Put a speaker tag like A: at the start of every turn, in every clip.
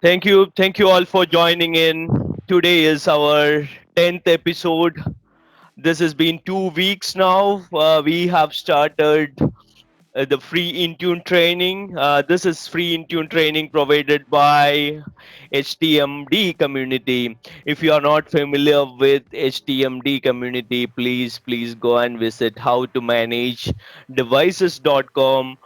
A: Thank you all for joining in. Today is our 10th episode. This has been 2 weeks now. We have started the free Intune training. This is free Intune training provided by HTMD community. If you are not familiar with HTMD community, please go and visit howtomanagedevices.com,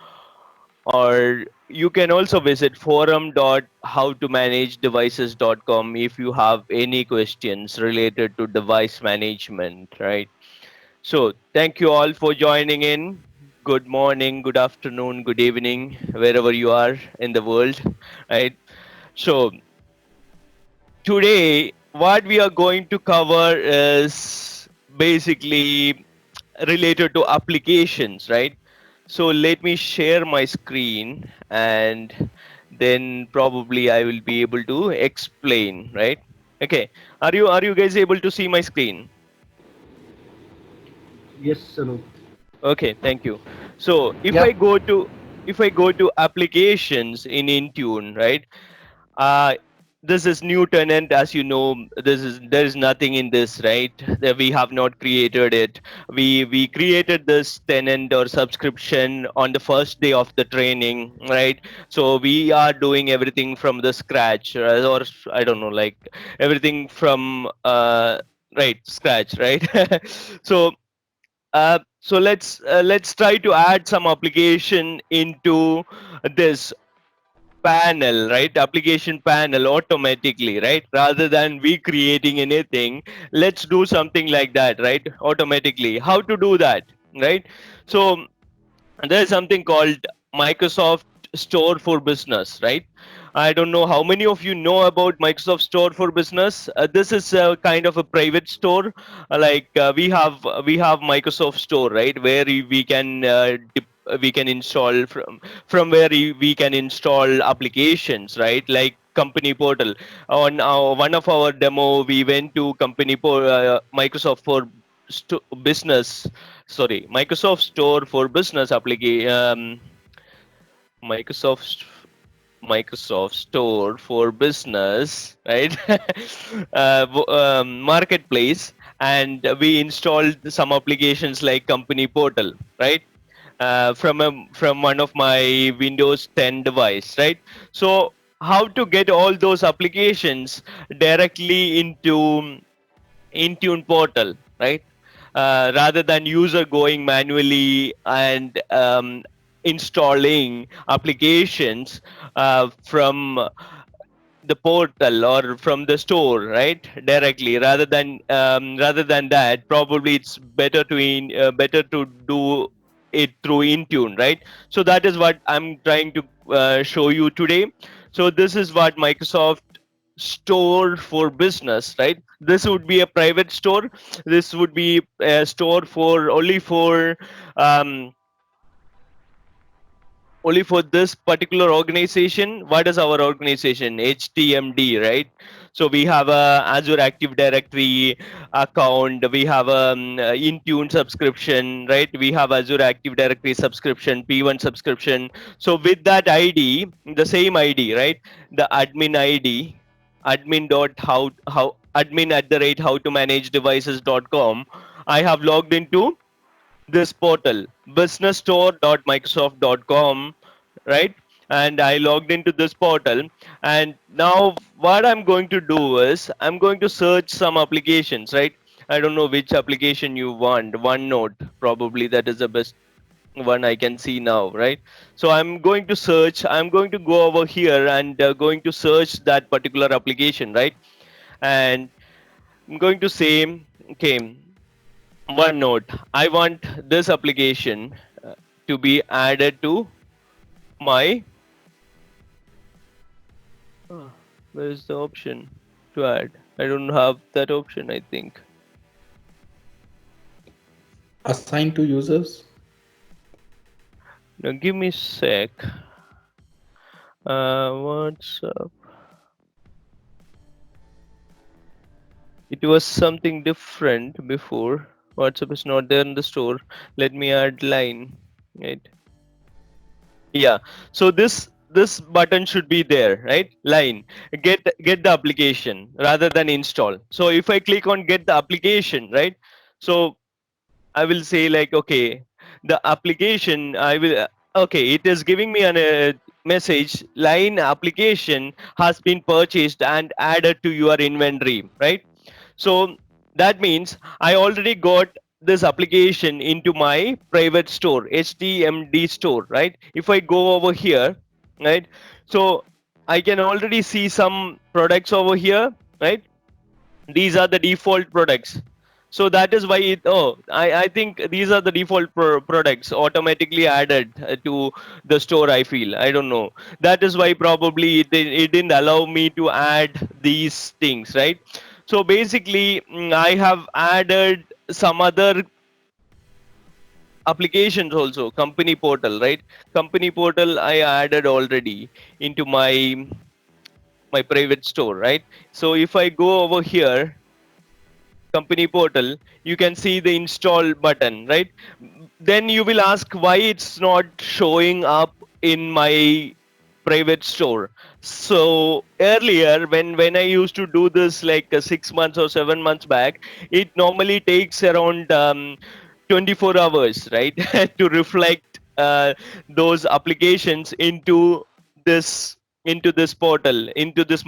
A: or you can also visit forum.howtomanagedevices.com if you have any questions related to device management, right? So thank you all for joining in. Good morning, good afternoon, good evening, wherever you are in the world, right? So today what we are going to cover is basically related to applications, right? So let me share my screen, and then probably I will be able to explain, right? Okay. Are you guys able to see my screen?
B: Yes, Anup.
A: Okay, thank you. So
C: Yeah.
A: if I go to applications in Intune, right? Uh, this is new tenant, as you know. There is nothing in this, right? That we have not created it. We created this tenant or subscription on the first day of the training, right? So we are doing everything from the scratch, or I don't know, like everything from right scratch, right? So let's try to add some application into this panel, right? Application panel automatically, right? Rather than we creating anything, let's do something like that, right? Automatically. How to do that, right? So there's something called Microsoft Store for Business, right? I don't know how many of you know about Microsoft Store for Business. This is a kind of a private store. We have Microsoft Store, right, where we can install from where we can install applications, right, like company portal. On one of our demo, we went to Microsoft for Business, sorry, Microsoft Store for Business application, Microsoft Microsoft Store for Business, right? Marketplace, and we installed some applications like company portal, right? From one of my Windows 10 device, right? So how to get all those applications directly into Intune portal, right? Rather than user going manually and installing applications from the portal or from the store, right, directly. Rather than that, probably it's better to do it through Intune, right? So that is what I'm trying to show you today. So this is what Microsoft Store for Business, right? This would be a private store. This would be a store for um, only for this particular organization. What is our organization? HTMD, right? So we have a Azure Active Directory account. We have Intune subscription, right? We have Azure Active Directory subscription, P1 subscription. So with that ID, the same ID, right? The admin ID, admin at the rate how to manage devices.com. I have logged into this portal, businessstore.microsoft.com, right? And I logged into this portal, and now what I'm going to do is I'm going to search some applications, right? I don't know which application you want. OneNote, probably that is the best one I can see now, right? So I'm going to go over here and going to search that particular application, right? And I'm going to say, okay, OneNote. I want this application to be added to my. Where is the option to add? I don't have that option, I think.
C: Assigned to users.
A: Now give me a sec. What's up? It was something different before. WhatsApp is not there in the store. Let me add line. Right. Yeah. So this button should be there, right? Line, get the application rather than install. So if I click on get the application, right? So I will say like, okay, the application, I will, okay, it is giving me a message, line application has been purchased and added to your inventory, right? So that means I already got this application into my private store, HTMD store, right? If I go over here, right? So I can already see some products over here, right? These are the default products. So that is why I think these are the default products automatically added to the store. I feel, I don't know, that is why probably it didn't allow me to add these things, right? So basically, I have added some other applications also, company portal, right? Company portal I added already into my private store, right? So if I go over here, company portal, you can see the install button, right? Then you will ask why it's not showing up in my private store. So earlier, when I used to do this like 6 months or 7 months back, it normally takes around 24 hours, right, to reflect those applications this into this portal, into this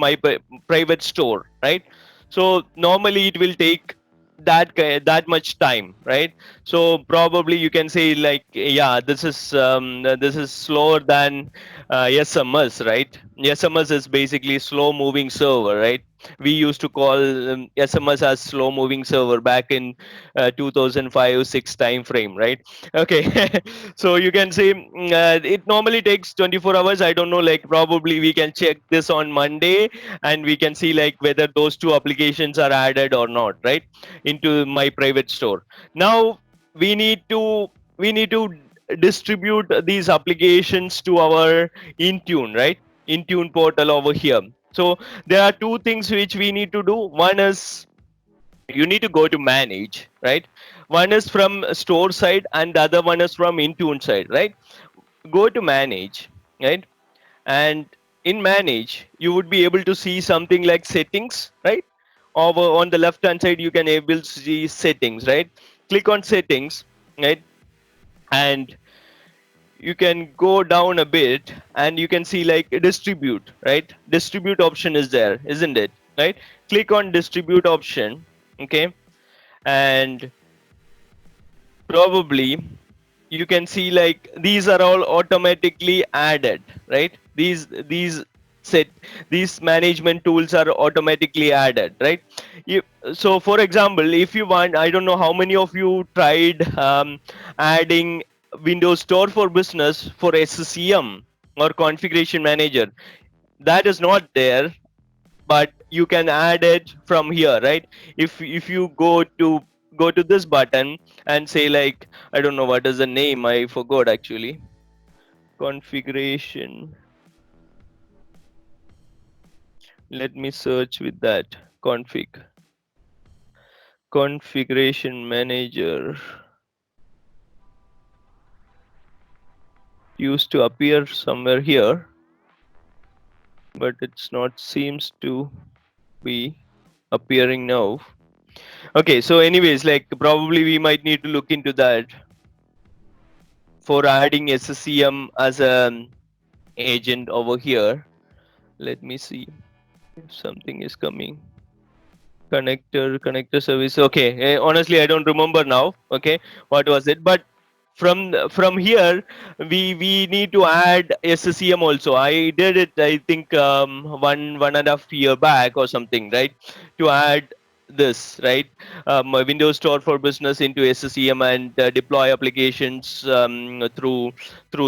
A: private store, right? So normally it will take that much time, right? So probably you can say like, yeah, this is slower than SMS, right? SMS is basically slow moving server, right? We used to call SMS as slow moving server back in 2005-6 time frame, right? Okay. So you can say it normally takes 24 hours. I don't know, like probably we can check this on Monday and we can see like whether those two applications are added or not, right, into my private store. Now we need to we need to distribute these applications to our Intune, right? Intune portal over here. So there are two things which we need to do. One is you need to go to manage, right? One is from store side and the other one is from Intune side, right? Go to manage, right? And in manage you would be able to see something like settings, right? Over on the left hand side you can able to see settings, right? Click on settings, right? And you can go down a bit and you can see like distribute, right? Distribute option is there, isn't it, right? Click on distribute option, okay? And probably you can see like these are all automatically added, right? These set these management tools are automatically added, right? you, so for example, if you want, I don't know how many of you tried adding Windows Store for Business for SCM or configuration manager. That is not there, but you can add it from here, right? If you go to this button and say like, I don't know what is the name, I forgot actually. Configuration, let me search with that. Configuration manager used to appear somewhere here, but it's not, seems to be appearing now. Okay, so anyways, like probably we might need to look into that for adding SCM as an agent over here. Let me see if something is coming. Connector service. Okay, honestly I don't remember now, okay, what was it, but from here we need to add SCM also. I did it, I think one and a half year back or something, right, to add this, right? Windows Store for Business into SCM and deploy applications through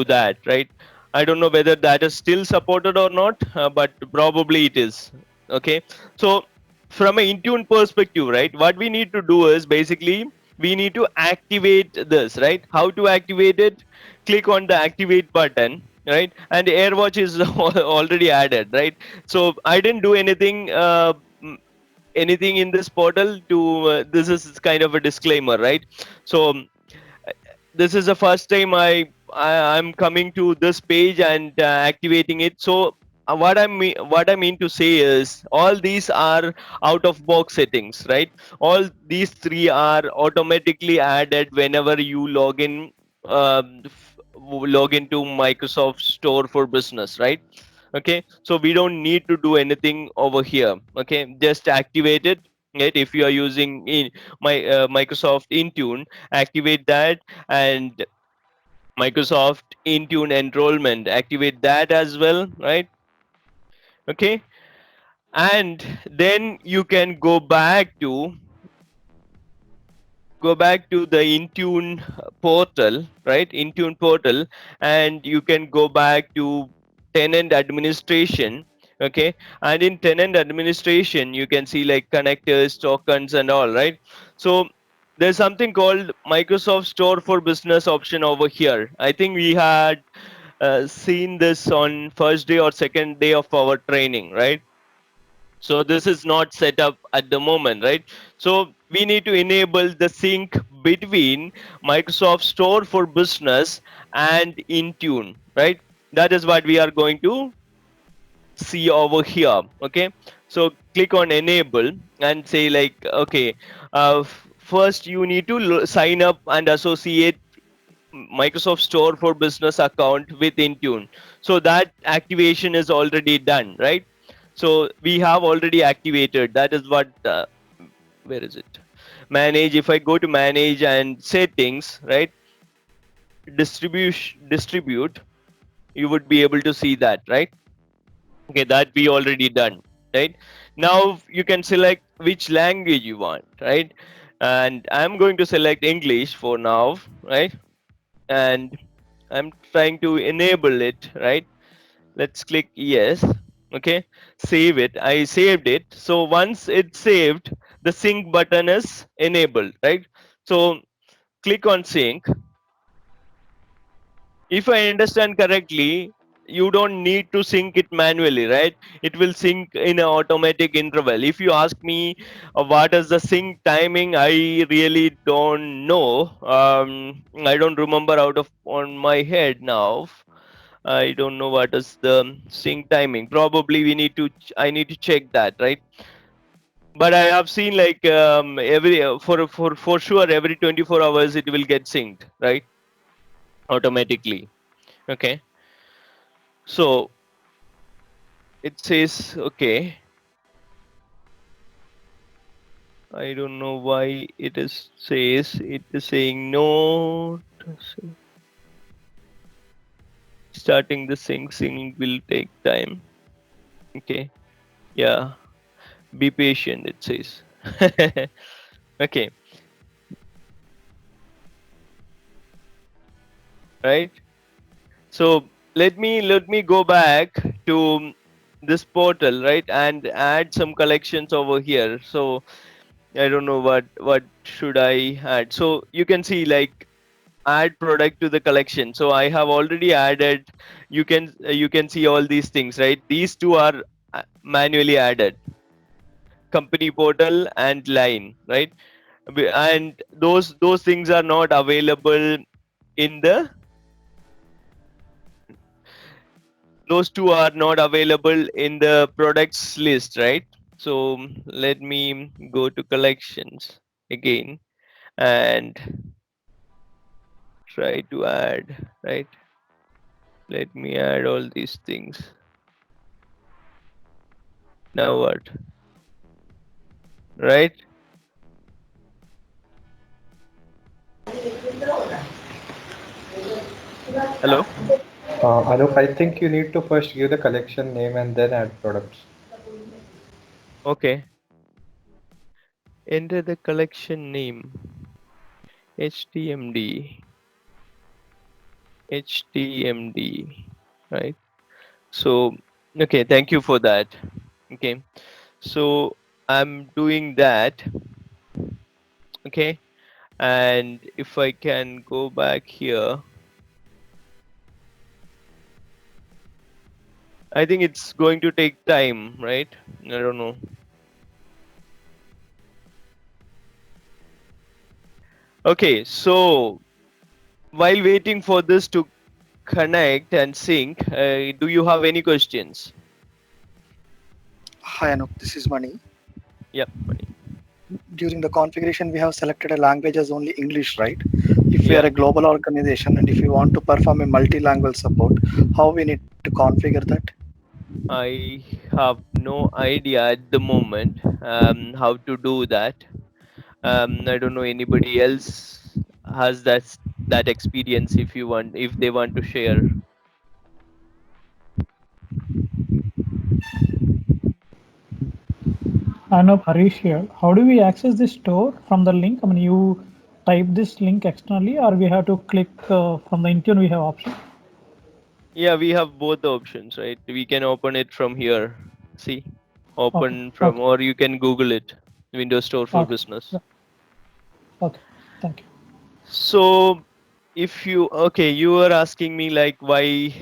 A: that, right? I don't know whether that is still supported or not, but probably it is. Okay, so from an Intune perspective, right, what we need to do is basically we need to activate this, right? How to activate it? Click on the activate button, right? And AirWatch is already added, right? So I didn't do anything anything in this portal to this is kind of a disclaimer, right? So this is the first time I'm coming to this page and activating it. So what I mean to say is all these are out of box settings, right? All these three are automatically added whenever you log into Microsoft Store for Business, right? Okay, so we don't need to do anything over here. Okay, just activate it. Right? If you are using in Microsoft Intune, activate that, and Microsoft Intune enrollment, activate that as well, right? Okay, and then you can go back to the Intune portal, right? Intune portal, and you can go back to tenant administration. Okay, and in tenant administration, you can see like connectors, tokens, and all, right? So there's something called Microsoft Store for Business option over here. I think we had seen this on first day or second day of our training, right? So this is not set up at the moment, right? So we need to enable the sync between Microsoft Store for Business and Intune, right? That is what we are going to see over here. Okay, so click on enable and say like, okay, first you need to sign up and associate Microsoft Store for Business account with Intune. So that activation is already done, right? So we have already activated. That is what, where is it? Manage. If I go to manage and settings, right? Distribute, you would be able to see that, right? Okay, that we already done, right? Now you can select which language you want, right? And I'm going to select English for now, right? And I'm trying to enable it, right? Let's click yes. Okay, save it. I saved it. So once it's saved, the sync button is enabled, right? So click on sync. If I understand correctly, you don't need to sync it manually, right? It will sync in an automatic interval. If you ask me what is the sync timing, I really don't know. I don't remember out of on my head now. I don't know what is the sync timing. Probably we need to. I need to check that, right? But I have seen like every for sure every 24 hours it will get synced, right? Automatically. Okay. So it says okay. I don't know why it is says it is saying no. Starting the sync will take time. Okay. Yeah. Be patient. It says. Okay. Right. So let me go back to this portal, right, and add some collections over here. So I don't know what should I add. So you can see like add product to the collection. So I have already added. You can see all these things, right? These two are manually added. Company portal and line, right? And those things are not available in the those two are not available in the products list, right? So let me go to collections again and try to add, right? Let me add all these things. Now what? Right? Hello?
B: Anup, I think you need to first give the collection name and then add products.
A: Okay. Enter the collection name. HTMD. HTMD. Right? So, okay, thank you for that. Okay. So I'm doing that. Okay. And if I can go back here, I think it's going to take time, right? I don't know. Okay, so while waiting for this to connect and sync, do you have any questions?
D: Hi Anup, this is Mani.
A: Yep. Mani.
D: During the configuration, we have selected a language as only English, right? If we
A: Yeah.
D: are a global organization and if we want to perform a multi-language support, how we need to configure that?
A: I have no idea at the moment how to do that. I don't know anybody else has that experience. If they want to share.
E: Arnab, Harish here. How do we access this store from the link? I mean, you type this link externally, or we have to click from the Intune? We have option.
A: Yeah, we have both the options, right? We can open it from here. See,
E: Okay,
A: open from,
E: okay,
A: or you can Google it. Windows Store for
E: okay,
A: Business.
E: yeah, okay. Thank you.
A: So, if you okay, you were asking me like why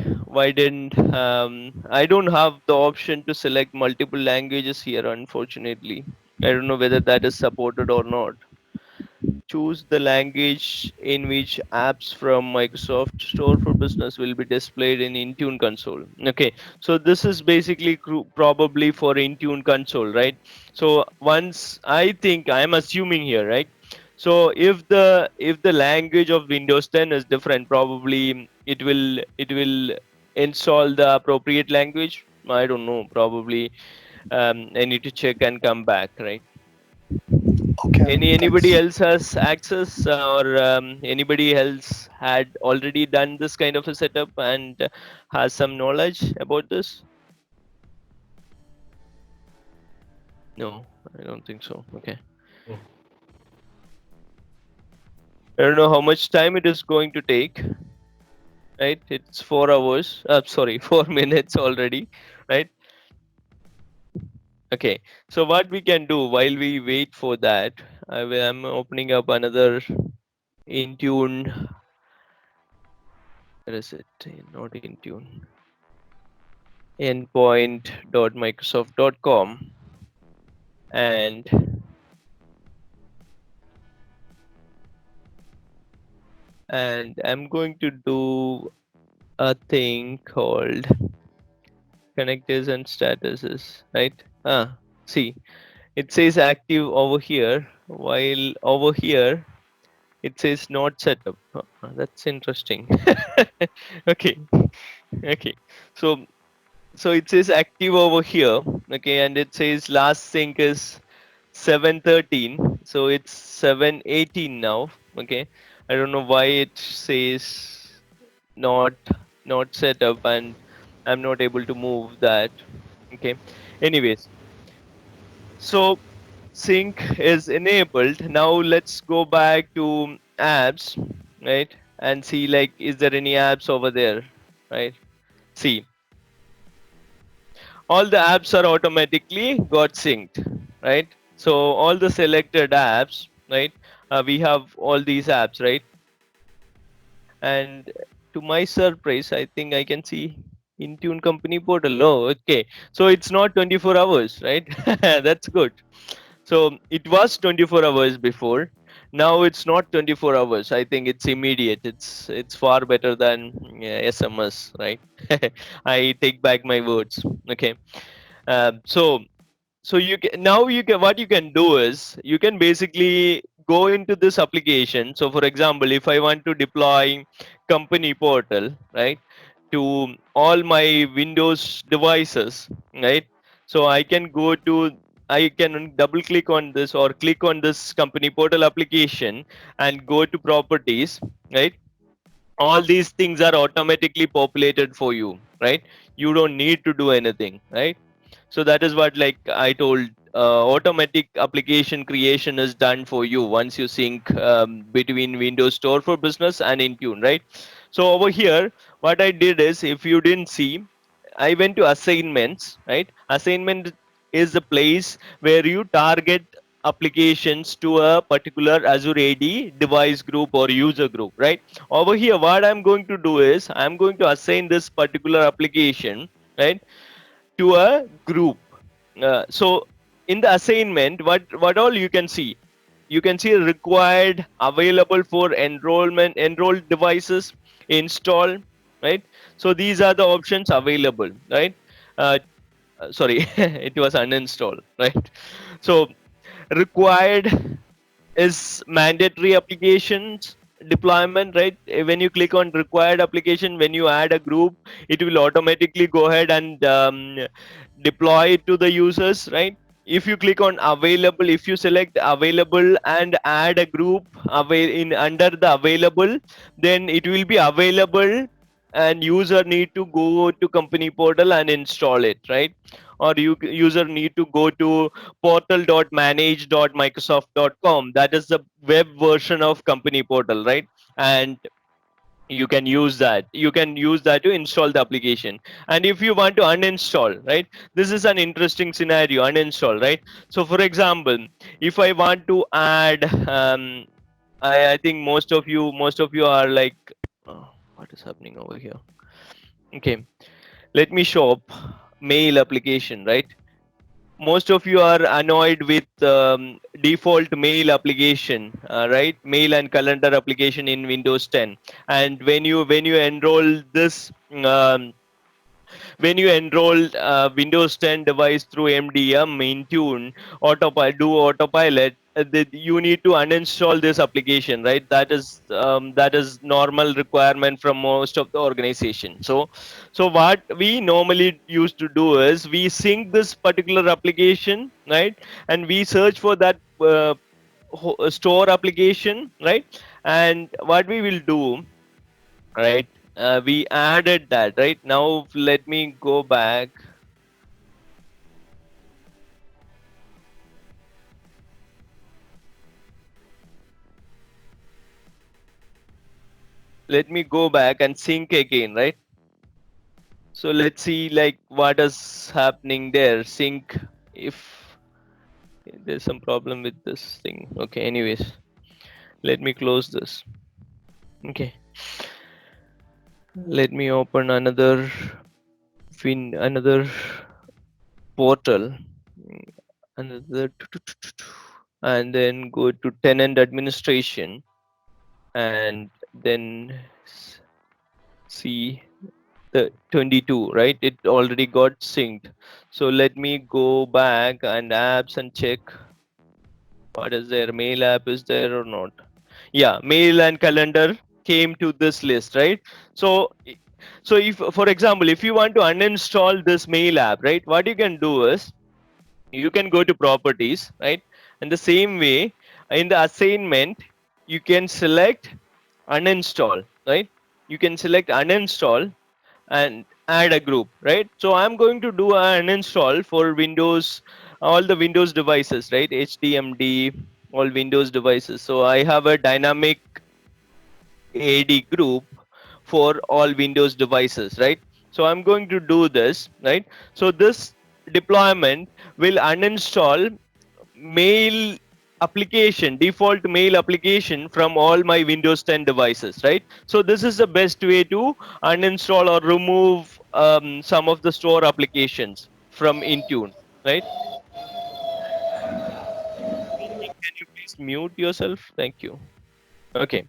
A: didn't I don't have the option to select multiple languages here, unfortunately. I don't know whether that is supported or not. Choose the language in which apps from Microsoft Store for Business will be displayed in Intune console. Okay, so this is basically probably for Intune console, right? So once I think I'm assuming here, right? So if the language of Windows 10 is different, probably it will install the appropriate language. I don't know. Probably I need to check and come back, right?
D: Okay, Anup,
A: Anybody
D: thanks.
A: else has access, or anybody else had already done this kind of a setup and has some knowledge about this? No, I don't think so. Okay. I don't know how much time it is going to take, right? It's 4 hours. Sorry, 4 minutes already, right? Okay. So what we can do while we wait for that, I'm opening up another Intune. Where is it? Not Intune. Endpoint.microsoft.com, and I'm going to do a thing called connectors and statuses, right? See, it says active over here, while over here it says not set up. That's interesting. Okay, okay. So it says active over here, okay, and it says last sync is 7:13, so it's 7:18 now. Okay, I don't know why it says not set up, and I'm not able to move that. Okay, anyways, so sync is enabled. Now let's go back to apps, right, and see like is there any apps over there, right? See, all the apps are automatically got synced, right? So all the selected apps, right? We have all these apps, right? And to my surprise, I think I can see Intune company portal. No, okay. So it's not 24 hours, right? That's good. So it was 24 hours before. Now it's not 24 hours. I think it's immediate. It's far better than SMS, right? I take back my words. Okay. So you can now you can what you can do is you can basically go into this application. So for example, if I want to deploy company portal, right, to all my Windows devices, right, so I can double click on this or click on this company portal application and go to properties, right? All these things are automatically populated for you, right? You don't need to do anything, right? So that is what like I told, automatic application creation is done for you once you sync between Windows Store for Business and Intune, right? So over here what I did is, if you didn't see, I went to assignments, right? Assignment is the place where you target applications to a particular Azure AD device group or user group, right? Over here what I'm going to do is I'm going to assign this particular application, right, to a group. So in the assignment, what all you can see, required, available for enrolled devices, install, right? So these are the options available, right? Sorry, it was uninstalled, right? So required is mandatory applications deployment, right? When you click on required application, when you add a group, it will automatically go ahead and deploy it to the users, right? If you click on available, if you select available and add a group in under the available, then it will be available and user need to go to company portal and install it, right? Or user need to go to portal.manage.microsoft.com. That is the web version of company portal, right? And you can use that, to install the application. And if you want to uninstall, right, this is an interesting scenario, uninstall, right? So for example, if I want to add I think most of you are like, oh, what is happening over here? Okay, let me show up mail application, right? Most of you are annoyed with default mail application, right? Mail and calendar application in Windows 10. And when you enroll this when you enroll Windows 10 device through MDM, Intune, autopilot, you need to uninstall this application, right? That is normal requirement from most of the organization. So what we normally used to do is we sync this particular application, right? And we search for that store application, right? And what we will do, right? We added that, right? Now let me go back. Let me go back and sync again, right? So let's see like what is happening there. Sync, if there's some problem with this thing. Okay, anyways, let me close this. Okay, let me open another portal, another, and then go to tenant administration, and then see the 22, right? It already got synced. So let me go back and apps and check what is there. Mail app is there or not? Yeah, mail and calendar came to this list, right? So if, for example, if you want to uninstall this mail app, right, what you can do is you can go to properties, right? And the same way in the assignment, you can select uninstall, right? You can select uninstall and add a group, right? So I'm going to do an uninstall for Windows, all the Windows devices, right? HDMD, all Windows devices. So I have a dynamic AD group for all Windows devices, right? So I'm going to do this, right? So this deployment will uninstall mail application, default mail application from all my Windows 10 devices, right? So this is the best way to uninstall or remove some of the store applications from Intune, right? Can you please mute yourself? Thank you. Okay.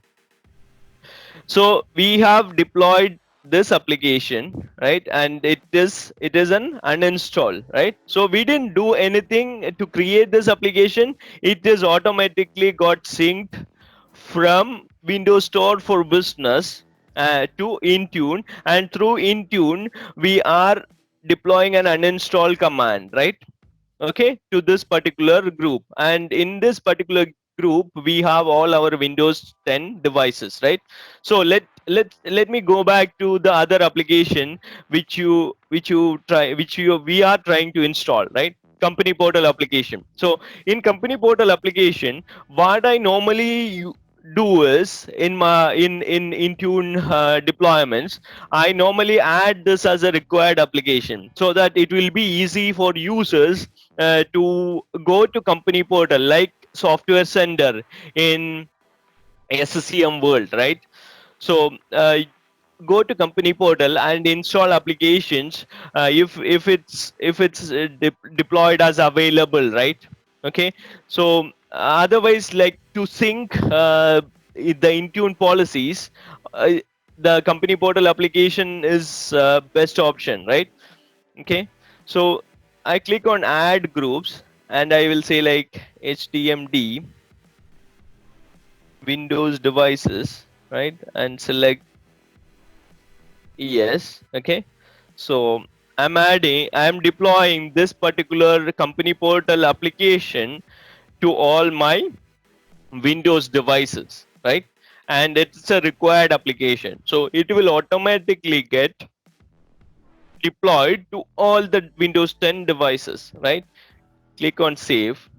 A: So we have deployed this application, right? And it is an uninstall, right? So we didn't do anything to create this application. It is automatically got synced from Windows Store for Business to Intune, and through Intune we are deploying an uninstall command, right? Okay, to this particular group, and in this particular group we have all our Windows 10 devices, right? So let me go back to the other application which we are trying to install, right? Company portal application. So in company portal application, what I normally do is in Intune deployments, I normally add this as a required application so that it will be easy for users to go to company portal like software center in SCM world, right? So go to company portal and install applications if it's deployed as available, right? Okay, so otherwise, like to sync the Intune policies, uh, the company portal application is best option, right? Okay, so I click on add groups and I will say like HDMD Windows devices, right? And select yes. Okay, so I'm deploying this particular company portal application to all my Windows devices, right? And it's a required application, so it will automatically get deployed to all the Windows 10 devices, right? Click on save.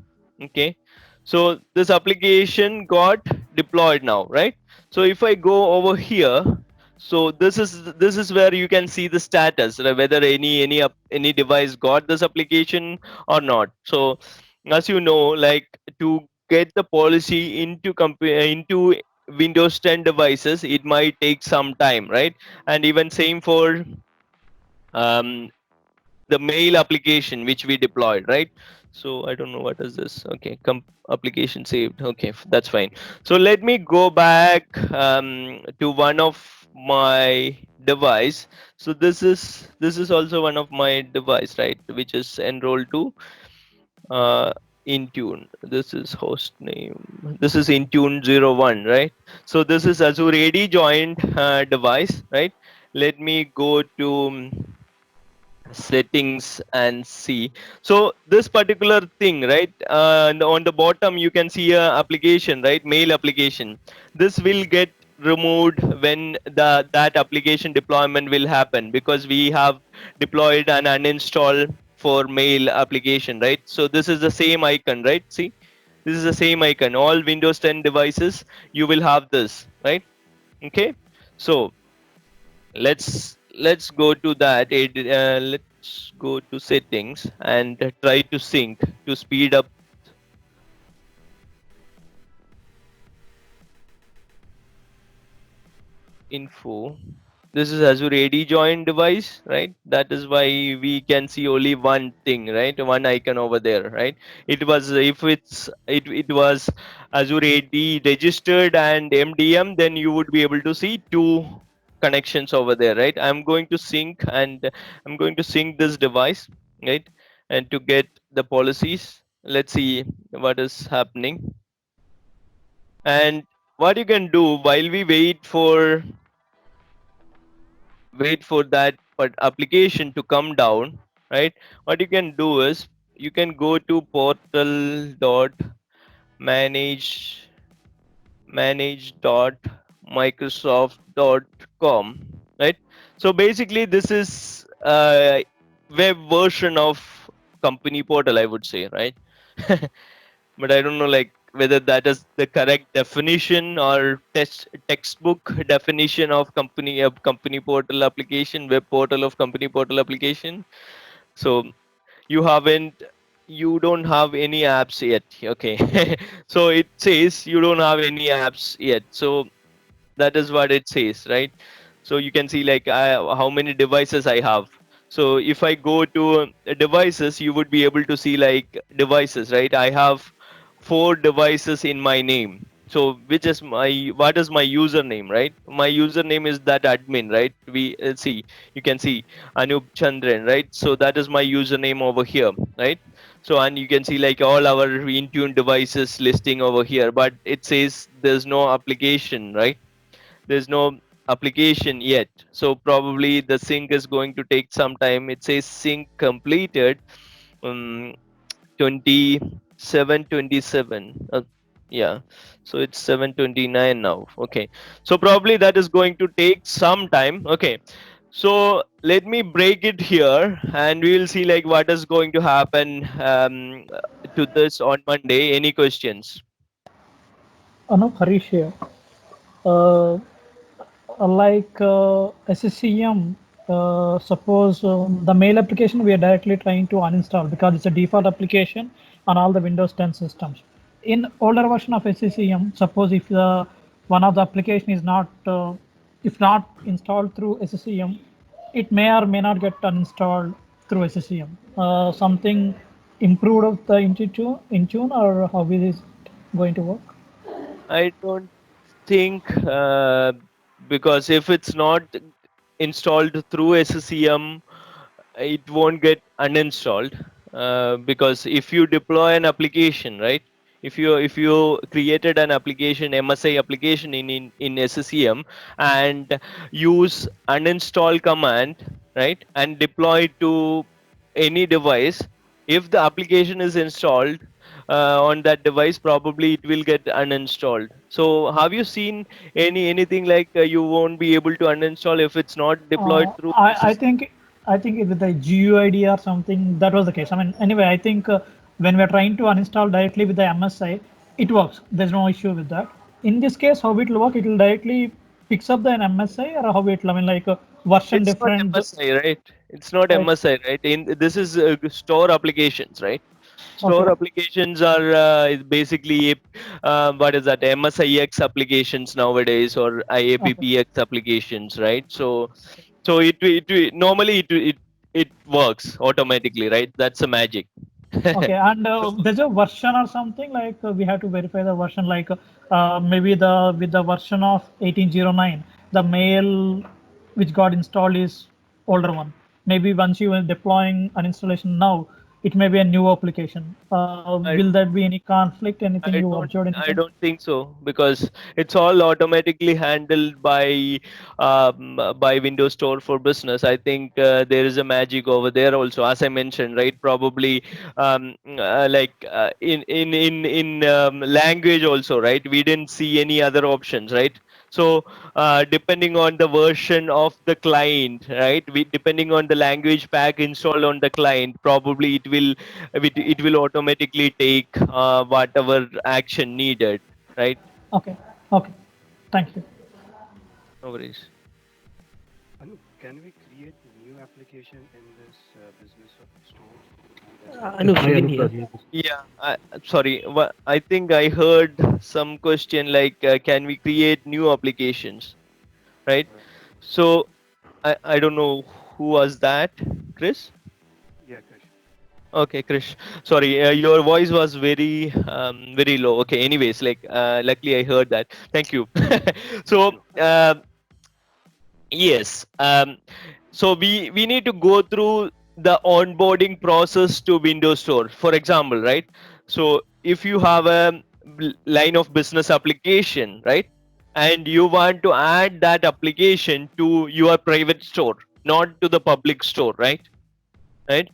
A: Okay, so this application got deployed now, right? So if I go over here, so this is where you can see the status, right, whether any device got this application or not. So as you know, like to get the policy into Windows 10 devices, it might take some time, right? And even same for um, the mail application which we deployed, right? So I don't know what is this. Okay, application saved. Okay, that's fine. So let me go back to one of my device. So this is also one of my device, right, which is enrolled to uh, Intune. This is host name. This is Intune 01, right? So this is Azure AD joined device, right? Let me go to settings and see. So this particular thing, right, on the bottom you can see a application, right, mail application. This will get removed when that application deployment will happen, because we have deployed and uninstall for mail application, right? So this is the same icon, right? See, this is the same icon. All Windows 10 devices you will have this, right? Okay, so let's go to that. Let's go to settings and try to sync to speed up info. This is Azure AD join device, right? That is why we can see only one thing, right? One icon over there, right? It was, if it was Azure AD registered and MDM, then you would be able to see two connections over there, right? I'm going to sync and I'm going to sync this device, right? And to get the policies, let's see what is happening. And what you can do while we wait for that application to come down, right? What you can do is you can go to portal dot manage.microsoft.com, right? So basically this is a web version of company portal, I would say, right? But I don't know like whether that is the correct definition or textbook definition of company portal application, web portal of company portal application. So you don't have any apps yet. Okay. So it says you don't have any apps yet. So that is what it says, right? So you can see like how many devices I have. So if I go to devices, you would be able to see like devices, right? I have 4 devices in my name. So which is what is my username, right? My username is that admin, right? We see, you can see Anup Chandran, right? So that is my username over here, right? So and you can see like all our Intune devices listing over here, but it says there's no application, right? There's no application yet, so probably the sync is going to take some time. It says sync completed 27 yeah, so it's 7:29 now. Okay, so probably that is going to take some time. Okay, so let me break it here and we will see like what is going to happen to this on Monday. Any questions?
E: No, Harish here. Uh, SCCM, suppose the mail application we are directly trying to uninstall because it's a default application on all the Windows 10 systems. In older version of SCCM, suppose if the one of the application is not, if not installed through SCCM, it may or may not get uninstalled through SCCM. Something improved of the Intune, or how is it going to work?
A: I don't think because if it's not installed through SCCM, it won't get uninstalled. Because if you deploy an application, right? If you created an application, MSI application in SCCM, and use uninstall command, right, and deploy to any device, if the application is installed on that device, probably it will get uninstalled. So have you seen anything like you won't be able to uninstall if it's not deployed through
E: I think with the GUID or something that was the case. I mean, anyway, I think when we're trying to uninstall directly with the MSI, it works. There's no issue with that. In this case, how it will work? It will directly picks up the MSI, or how it? I mean, like version
A: It's
E: different.
A: not MSI, right? It's not
E: Right.
A: MSI, right? This is store applications, right? Store
E: Okay.
A: applications are is basically what is that, MSIX applications nowadays, or IAPPX applications, right? So normally it works automatically, right? That's a magic.
E: Okay, and there's a version or something like we have to verify the version, like maybe the with the version of 1809, the mail which got installed is older one. Maybe once you are deploying an installation now, it may be a new application.
A: I
E: Will there be any conflict? Anything
A: I
E: you
A: don't
E: observed?
A: I
E: Anything?
A: don't think so, because it's all automatically handled by Windows Store for Business. I think there is a magic over there also, as I mentioned, right? Probably in language also, right? We didn't see any other options, right? So depending on the version of the client, right? Depending on the language pack installed on the client, probably it will automatically take whatever action needed, right?
E: Okay. Okay. Thank you.
A: No worries.
F: Anu, can we create new application in this business store?
G: Anu, Shivin here.
A: Yeah, sorry. I think I heard some question like, can we create new applications, right? So I don't know who was that, Chris?
F: Yeah, Krish.
A: Okay, Krish. Sorry, your voice was very low. Okay, anyways, like luckily I heard that. Thank you. So yes, so we need to go through the onboarding process to Windows Store. For example, right? So if you have a line of business application, right, and you want to add that application to your private store, not to the public store, right? Right?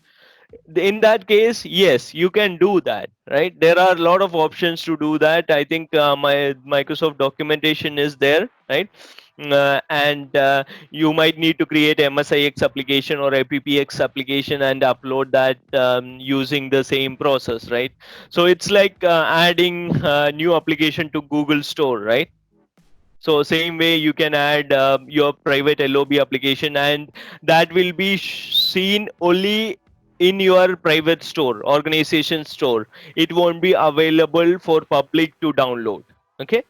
A: In that case, yes, you can do that, right? There are a lot of options to do that. I think my Microsoft documentation is there, right? And you might need to create MSIX application or APPX application and upload that using the same process, right? So it's like adding new application to Google Store, right? So same way you can add your private LOB application, and that will be seen only in your private store, organization store. It won't be available for public to download. Okay.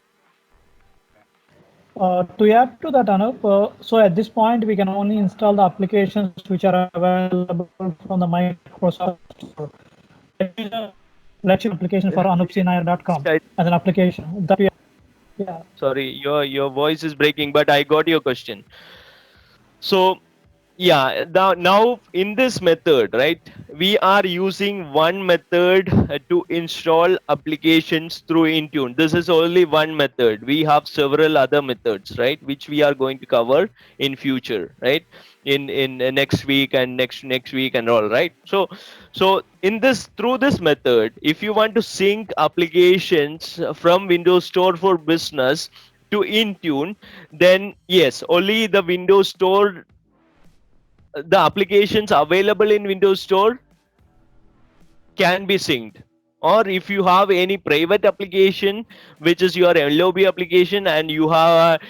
E: To add to that, Anup, so at this point we can only install the applications which are available from the Microsoft Store. Let's application for anupsinayar.com
A: I-
E: as an application. That we, yeah.
A: Sorry, your voice is breaking, but I got your question. So yeah, now in this method, right, we are using one method to install applications through Intune. This is only one method. We have several other methods, right, which we are going to cover in future, right, in next week and next week and all, right? So in this, through this method, if you want to sync applications from Windows Store for Business to Intune, then yes, only the Windows Store, the applications available in Windows Store can be synced. Or if you have any private application, which is your LOB application, and you have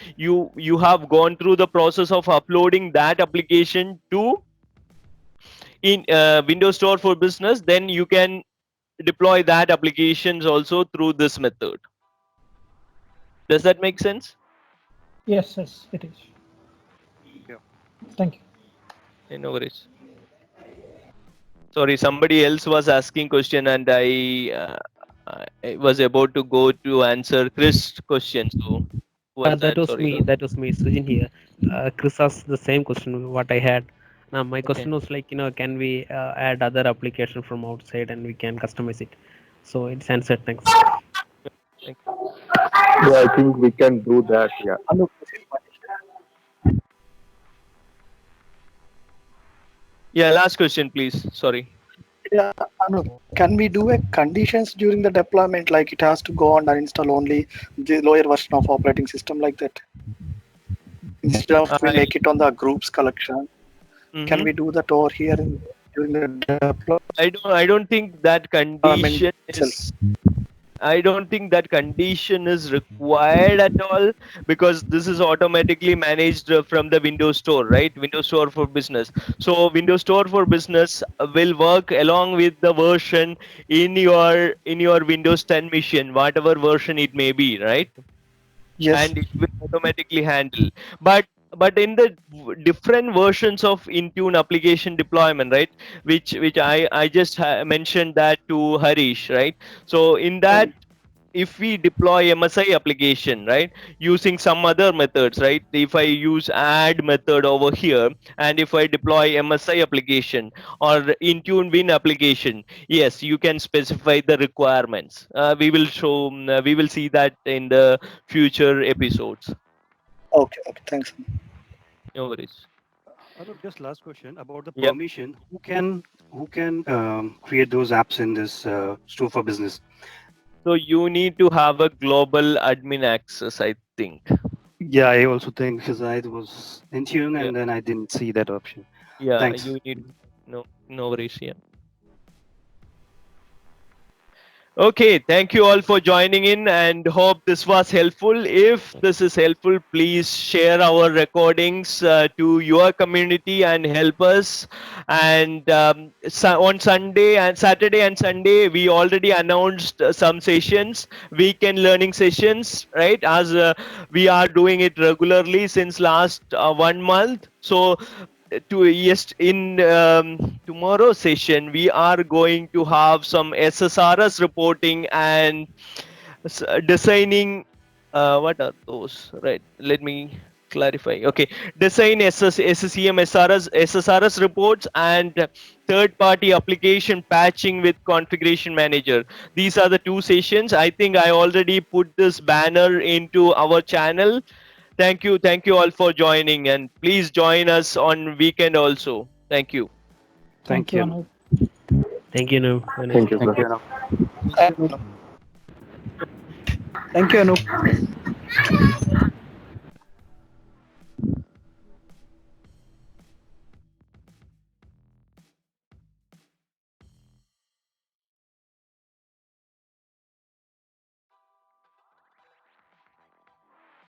A: gone through the process of uploading that application to in Windows Store for Business, then you can deploy that applications also through this method. Does that make sense?
E: Yes, yes, it is.
F: Yeah.
E: Thank you.
A: No worries. Sorry, somebody else was asking question, and I was about to go to answer Chris' question. So
G: That was
A: Sorry.
G: me. That was me. Sujin here. Chris asked the same question what I had. Now my question was like, can we add other application from outside and we can customize it? So it's answered. Thanks.
H: Yeah, I think we can do that. Yeah.
D: Anup,
A: Yeah, last question, please. Sorry.
D: yeah, Anup, can we do a conditions during the deployment, like it has to go on and install only the lower version of operating system like that? Instead of we make it on the groups collection, can we do that over here during the deployment?
A: I don't think that condition
D: itself.
A: is. I don't think that condition is required at all, because this is automatically managed from the Windows Store, right? Windows Store for Business. So Windows Store for Business will work along with the version in your Windows 10 machine, whatever version it may be, right?
D: Yes.
A: And it will automatically handle. But in the different versions of Intune application deployment, right, which I just mentioned that to Harish, right? So in that, if we deploy MSI application, right, using some other methods, right, if I use add method over here, and if I deploy MSI application or Intune Win application, yes, you can specify the requirements. We will see that in the future episodes.
D: Okay, thanks.
A: No worries.
F: Anup, just last question about the
A: Yep.
F: permission. Who can create those apps in this Store for Business?
A: So you need to have a global admin access, I think.
F: Yeah, I also think because I was in tune and
A: Yeah.
F: then I didn't see that option.
A: Yeah,
F: Thanks.
A: you need no worries. Yeah. Okay, thank you all for joining in and hope this was helpful. If this is helpful, please share our recordings to your community and help us. And on Saturday and Sunday, we already announced some sessions, weekend learning sessions, right? As we are doing it regularly since last 1 month. So in tomorrow's session, we are going to have some SSRS reporting and designing. What are those? Right. Let me clarify. Okay. Design SCCM SSRS reports and third-party application patching with configuration manager. These are the 2 sessions. I think I already put this banner into our channel. Thank you all for joining, and please join us on weekend also. Thank you.
F: Thank you.
E: Anup.
G: Thank you. No.
H: Thank you.
F: Thank you, Anup.
D: Thank you, Anup.